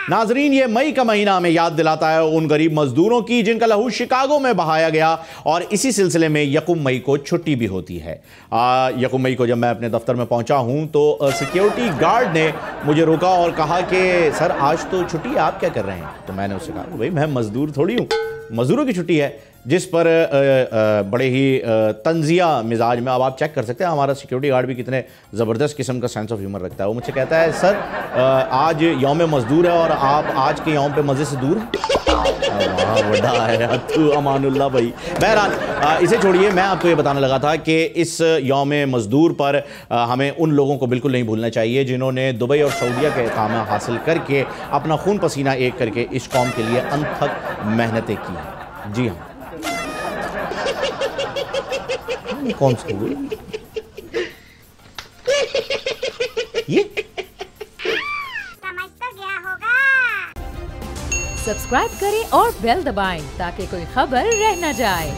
नाजरीन, ये मई का महीना हमें याद दिलाता है उन गरीब मजदूरों की जिनका लहू शिकागो में बहाया गया, और इसी सिलसिले में यकुम मई को छुट्टी भी होती है। यकुम मई को जब मैं अपने दफ्तर में पहुंचा हूं तो सिक्योरिटी गार्ड ने मुझे रोका और कहा कि सर आज तो छुट्टी है, आप क्या कर रहे हैं? तो मैंने उससे कहा भाई मैं मजदूर थोड़ी हूँ, मजदूरों की छुट्टी है। जिस पर बड़े ही तंजिया मिजाज में, अब आप चेक कर सकते हैं हमारा सिक्योरिटी गार्ड भी कितने ज़बरदस्त किस्म का सेंस ऑफ ह्यूमर रखता है। वो मुझसे कहता है सर आज यौम मजदूर है और आप आज के यौम पे मज़े से दूर हैं। बड़ा है तू अमानुल्लाह भाई। बहरहाल इसे छोड़िए, मैं आपको ये बताने लगा था कि इस यौम मजदूर पर हमें उन लोगों को बिल्कुल नहीं भूलना चाहिए जिन्होंने दुबई और सऊदीया के इकामा हासिल करके अपना खून पसीना एक करके इस कौम के लिए अनथक मेहनतें की हैं। जी हाँ, कौन सा हुए ये समझ तो गया होगा। सब्सक्राइब करें और बेल दबाएं ताकि कोई खबर रह न जाए।